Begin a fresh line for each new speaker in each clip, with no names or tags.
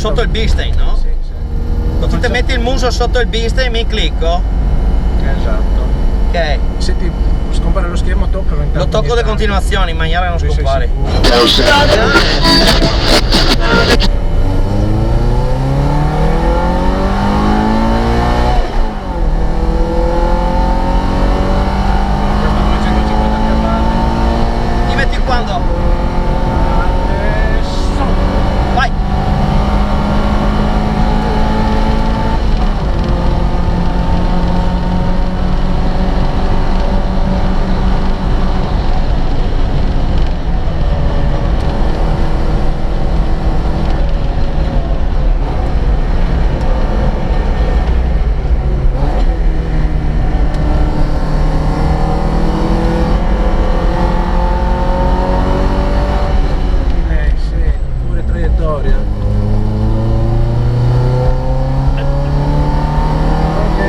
sotto il Beastein, no?
Sì, sì.
Così te metti il muso sotto il Beastein, mi clicco.
Esatto.
Ok.
Se ti scompare lo schermo, toccalo intanto.
Lo tocco di continuazione in maniera che non
Così sei
scompare. Ti metti quando?
Adesso.
Vai!
Sì, pure traiettoria. Ok.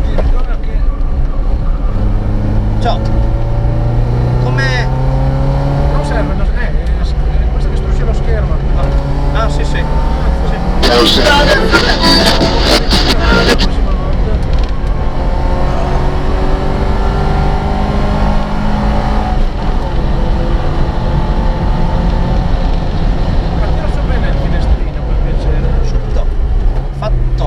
Ti ricordo che
Ciao! Come...
non serve, questa distrugge lo schermo.
Ah sì sì.
La prossima volta. Ma tira su bene il finestrino per piacere.
Subito. Fatto.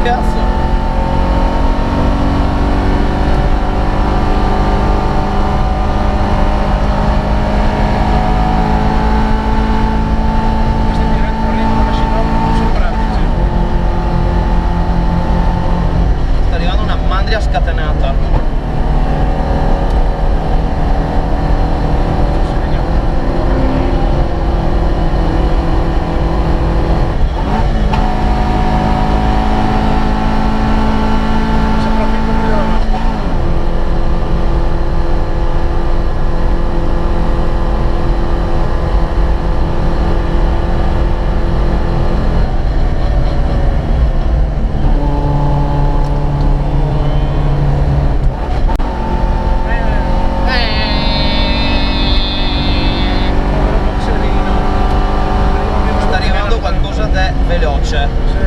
cazzo.
Questi tirare correndo con la scinocchia non sono pratici.
Sta arrivando una mandria scatenata. Sta arrivando qualcosa di veloce.
Sì,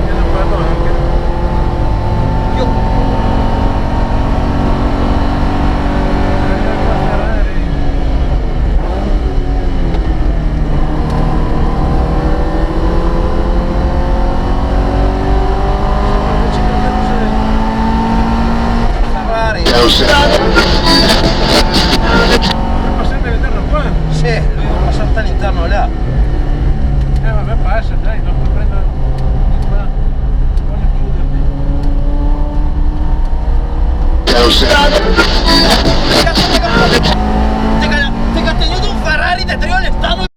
vedo quello anche.
Io
Ferrari.
Ferrari.
Passiamo all'interno qua.
Sì, lui va passare all'interno là.
Vabbè, passa, dai, dopo prendo di qua. Voglio chiudermi.
Te ha tenido un Ferrari detrás del estado.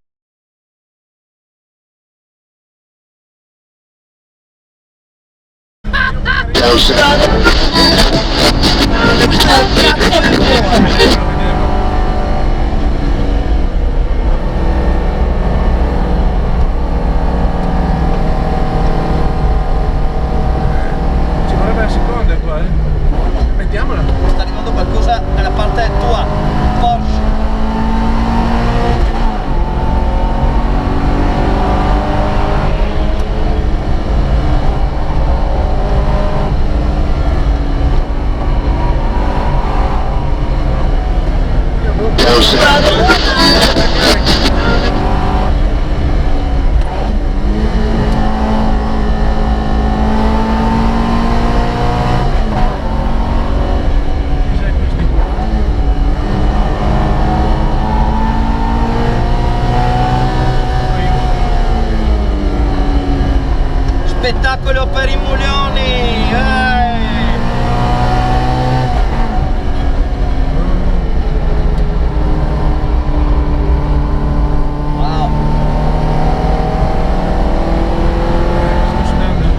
Ci vorrebbe la seconda qua, eh. Mettiamola.
Sta arrivando qualcosa dalla parte tua. Porsche. Spettacolo per i mulioni! Wow!
Sto sudando.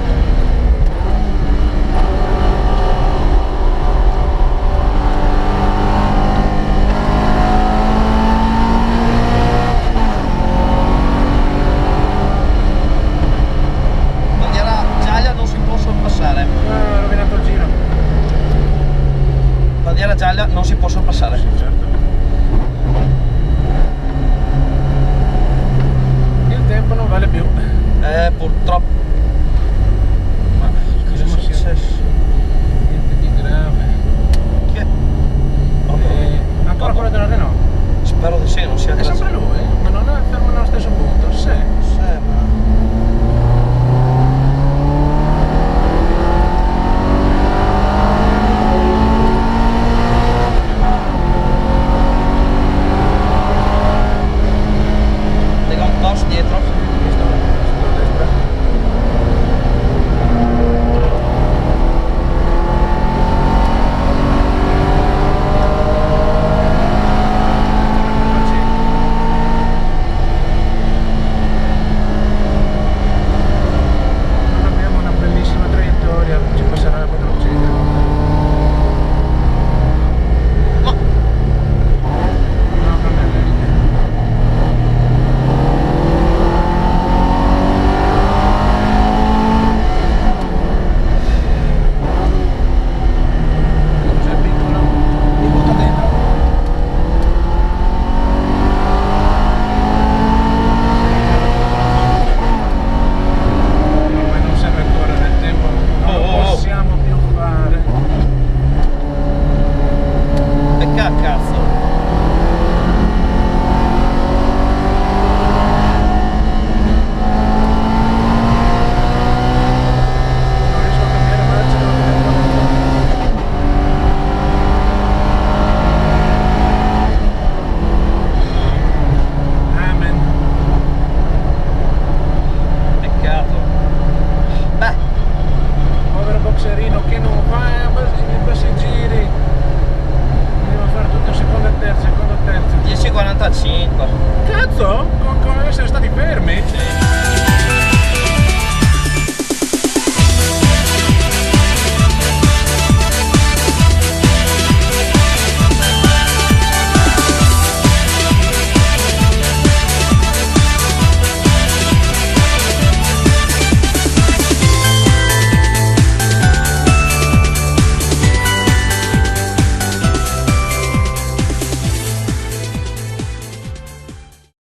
Bandiera gialla non si può sorpassare.
Ah, ho rovinato il giro.
Bandiera gialla non si può sorpassare.
Sì, certo.